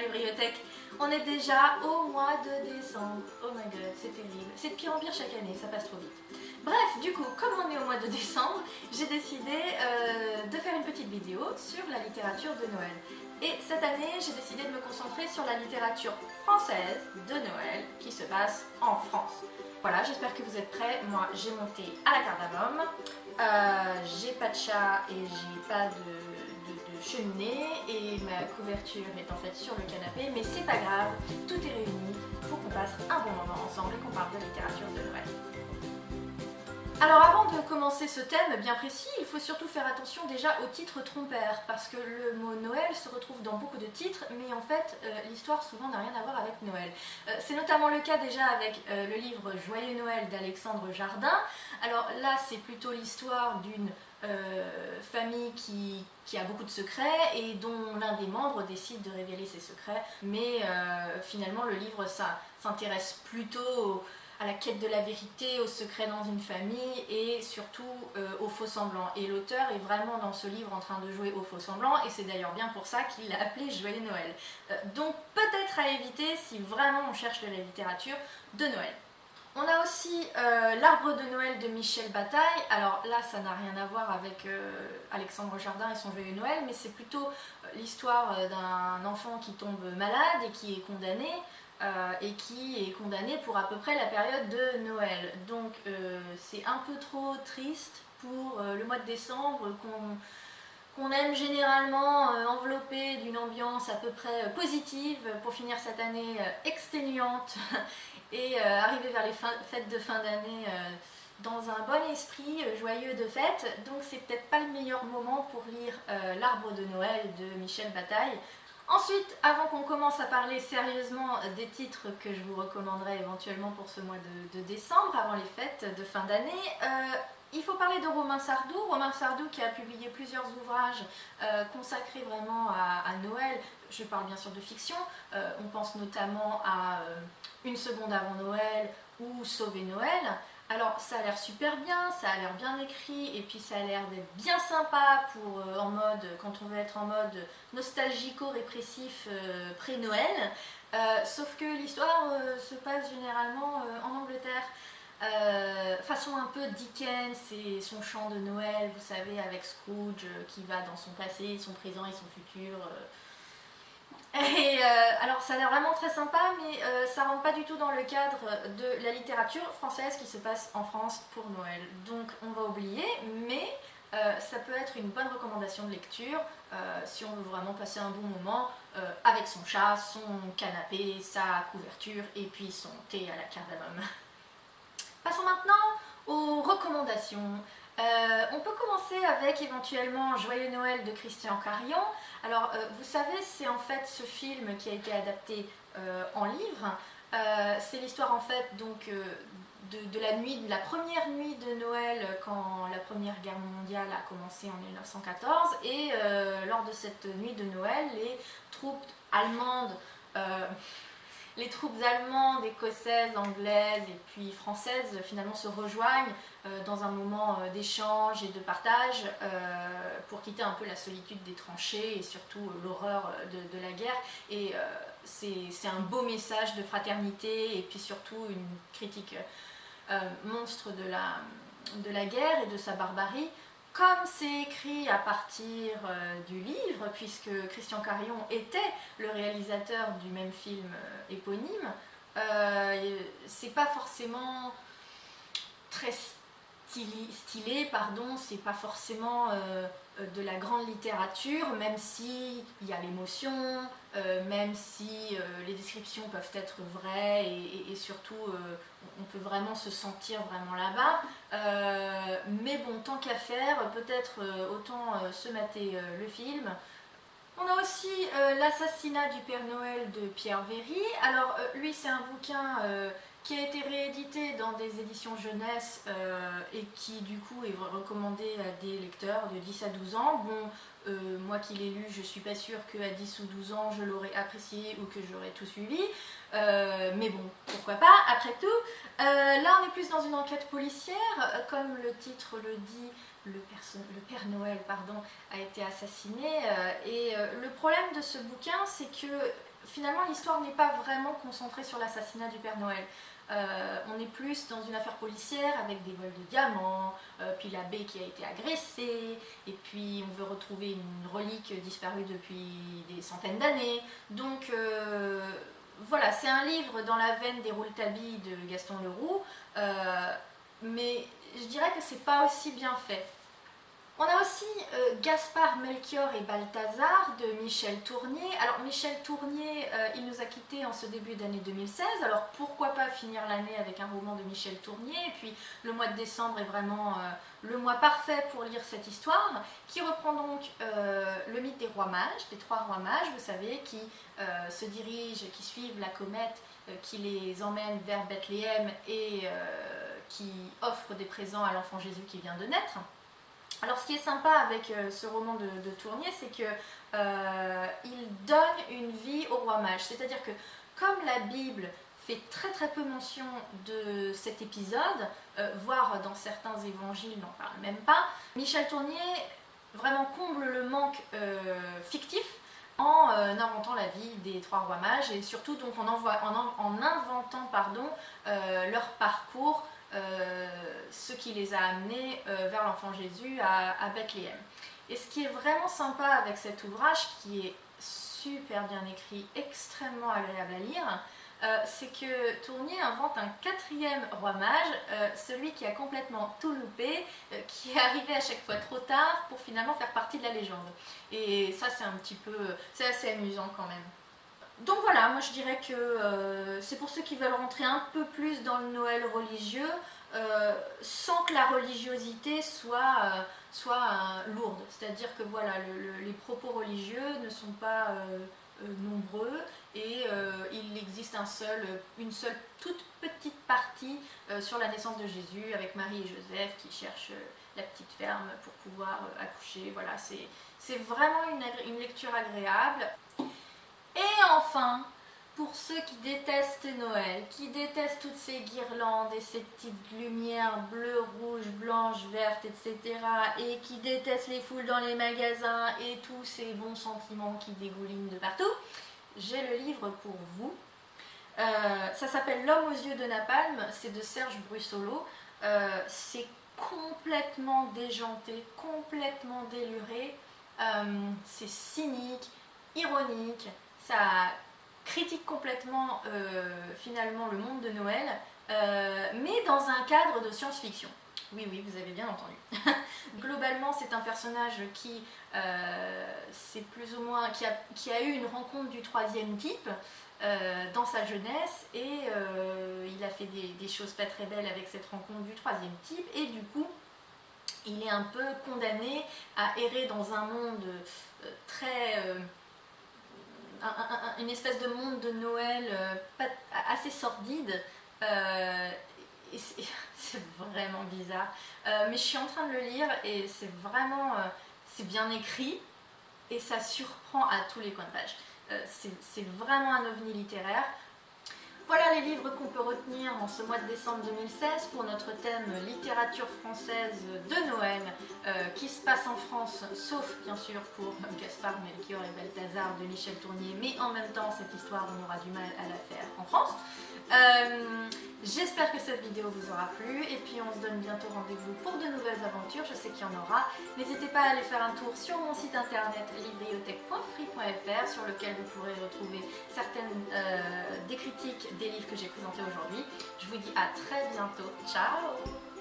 bibliothèque. On est déjà au mois de décembre. Oh my god, c'est terrible. C'est de pire en pire chaque année, ça passe trop vite. Bref, du coup, comme on est au mois de décembre, j'ai décidé de faire une petite vidéo sur la littérature de Noël. Et cette année, j'ai décidé de me concentrer sur la littérature française de Noël qui se passe en France. Voilà, j'espère que vous êtes prêts. Moi, j'ai monté à la cardamome. J'ai pas de chat et j'ai pas de cheminée et ma couverture est en fait sur le canapé, mais c'est pas grave, tout est réuni pour qu'on passe un bon moment ensemble et qu'on parle de littérature de Noël. Alors avant de commencer ce thème bien précis, il faut surtout faire attention déjà au titre trompeur, parce que le mot Noël se retrouve dans beaucoup de titres, mais en fait l'histoire souvent n'a rien à voir avec Noël. C'est notamment le cas déjà avec le livre Joyeux Noël d'Alexandre Jardin. Alors là c'est plutôt l'histoire d'une famille qui a beaucoup de secrets et dont l'un des membres décide de révéler ses secrets, mais finalement le livre s'intéresse plutôt à la quête de la vérité, aux secrets dans une famille et surtout aux faux semblants. Et l'auteur est vraiment dans ce livre en train de jouer aux faux semblants et c'est d'ailleurs bien pour ça qu'il l'a appelé Joyeux Noël. Donc peut-être à éviter si vraiment on cherche de la littérature de Noël. On a aussi L'Arbre de Noël de Michel Bataille. Alors là, ça n'a rien à voir avec Alexandre Jardin et son Joyeux Noël, mais c'est plutôt l'histoire d'un enfant qui tombe malade et qui est condamné. Et qui est condamné pour à peu près la période de Noël. Donc c'est un peu trop triste pour le mois de décembre qu'on aime généralement enveloppé d'une ambiance à peu près positive pour finir cette année exténuante et arriver vers les fêtes de fin d'année dans un bon esprit joyeux de fête. Donc c'est peut-être pas le meilleur moment pour lire L'Arbre de Noël de Michel Bataille. Ensuite, avant qu'on commence à parler sérieusement des titres que je vous recommanderais éventuellement pour ce mois de décembre, avant les fêtes de fin d'année, il faut parler de Romain Sardou. Romain Sardou qui a publié plusieurs ouvrages consacrés vraiment à Noël. Je parle bien sûr de fiction. On pense notamment à Une seconde avant Noël ou Sauver Noël. Alors ça a l'air super bien, ça a l'air bien écrit et puis ça a l'air d'être bien sympa pour en mode, quand on veut être en mode nostalgico-répressif pré-Noël. Sauf que l'histoire se passe généralement en Angleterre. Façon un peu Dickens et son chant de Noël, vous savez, avec Scrooge qui va dans son passé, son présent et son futur. Et alors ça a l'air vraiment très sympa, mais ça rentre pas du tout dans le cadre de la littérature française qui se passe en France pour Noël. Donc on va oublier, mais ça peut être une bonne recommandation de lecture si on veut vraiment passer un bon moment avec son chat, son canapé, sa couverture et puis son thé à la cardamome. Passons maintenant aux recommandations. On peut commencer avec éventuellement Joyeux Noël de Christian Carion. Alors vous savez, c'est en fait ce film qui a été adapté en livre. C'est l'histoire en fait donc de la première nuit de Noël quand la Première Guerre mondiale a commencé en 1914 et lors de cette nuit de Noël, les troupes allemandes écossaises, anglaises et puis françaises finalement se rejoignent dans un moment d'échange et de partage pour quitter un peu la solitude des tranchées et surtout l'horreur de la guerre. Et c'est un beau message de fraternité et puis surtout une critique monstre de la guerre et de sa barbarie. Comme c'est écrit à partir du livre, puisque Christian Carion était le réalisateur du même film éponyme, c'est pas forcément très stylé, c'est pas forcément de la grande littérature, même si il y a l'émotion, même si les descriptions peuvent être vraies et surtout on peut vraiment se sentir vraiment là-bas. Mais bon, tant qu'à faire, peut-être autant se mater le film. On a aussi L'assassinat du Père Noël de Pierre Véry. Alors lui c'est un bouquin qui a été réédité dans des éditions jeunesse et qui du coup est recommandé à des lecteurs de 10 à 12 ans. Bon, moi qui l'ai lu, je suis pas sûre qu'à 10 ou 12 ans je l'aurais apprécié ou que j'aurais tout suivi. Mais bon, pourquoi pas, après tout. Là on est plus dans une enquête policière, comme le titre le dit. Le Père Noël a été assassiné et le problème de ce bouquin c'est que finalement l'histoire n'est pas vraiment concentrée sur l'assassinat du Père Noël. On est plus dans une affaire policière avec des vols de diamants, puis l'abbé qui a été agressé, et puis on veut retrouver une relique disparue depuis des centaines d'années. Donc voilà, c'est un livre dans la veine des Rouletabille de Gaston Leroux, mais je dirais que c'est pas aussi bien fait. On a aussi Gaspard, Melchior et Balthazar de Michel Tournier. Alors Michel Tournier, il nous a quittés en ce début d'année 2016, alors pourquoi pas finir l'année avec un roman de Michel Tournier, et puis le mois de décembre est vraiment le mois parfait pour lire cette histoire, qui reprend donc le mythe des rois mages, des 3 rois mages, vous savez, qui se dirigent, qui suivent la comète, qui les emmène vers Bethléem et qui offre des présents à l'enfant Jésus qui vient de naître. Alors ce qui est sympa avec ce roman de Tournier, c'est qu'il donne une vie au roi mage. C'est-à-dire que comme la Bible fait très très peu mention de cet épisode, voire dans certains évangiles n'en parle même pas, Michel Tournier vraiment comble le manque fictif en inventant la vie des 3 rois mages et surtout donc en inventant leur parcours, ce qui les a amenés vers l'enfant Jésus à Bethléem. Et ce qui est vraiment sympa avec cet ouvrage, qui est super bien écrit, extrêmement agréable à lire, c'est que Tournier invente un 4e roi mage, celui qui a complètement tout loupé, qui est arrivé à chaque fois trop tard pour finalement faire partie de la légende. Et ça c'est assez amusant quand même. Donc voilà, moi je dirais que c'est pour ceux qui veulent rentrer un peu plus dans le Noël religieux, sans que la religiosité soit lourde. C'est-à-dire que voilà, les propos religieux ne sont pas nombreux et il existe une seule toute petite partie sur la naissance de Jésus avec Marie et Joseph qui cherchent la petite ferme pour pouvoir accoucher. Voilà, c'est vraiment une lecture agréable. Et enfin, pour ceux qui détestent Noël, qui détestent toutes ces guirlandes et ces petites lumières bleues, rouges, blanches, vertes, etc. et qui détestent les foules dans les magasins et tous ces bons sentiments qui dégoulinent de partout, j'ai le livre pour vous. Ça s'appelle L'homme aux yeux de napalm, c'est de Serge Brussolo. C'est complètement déjanté, complètement déluré, c'est cynique, ironique, ça critique complètement finalement le monde de Noël, mais dans un cadre de science-fiction. Oui, oui, vous avez bien entendu. Globalement, c'est un personnage qui, qui a eu une rencontre du 3e type dans sa jeunesse et il a fait des choses pas très belles avec cette rencontre du 3e type et du coup, il est un peu condamné à errer dans un monde une espèce de monde de Noël assez sordide. Et c'est vraiment bizarre. Mais je suis en train de le lire et c'est bien écrit et ça surprend à tous les coins de page. C'est vraiment un ovni littéraire. Voilà les livres qu'on peut retenir en ce mois de décembre 2016 pour notre thème littérature française de Noël qui se passe en France, sauf bien sûr pour Gaspard, Melchior et Balthazar de Michel Tournier, mais en même temps cette histoire on aura du mal à la faire en France. J'espère que cette vidéo vous aura plu et puis on se donne bientôt rendez-vous pour de nouvelles aventures, je sais qu'il y en aura. N'hésitez pas à aller faire un tour sur mon site internet libriothèque.free.fr sur lequel vous pourrez retrouver certaines des critiques des livres que j'ai présentés aujourd'hui. Je vous dis à très bientôt, ciao!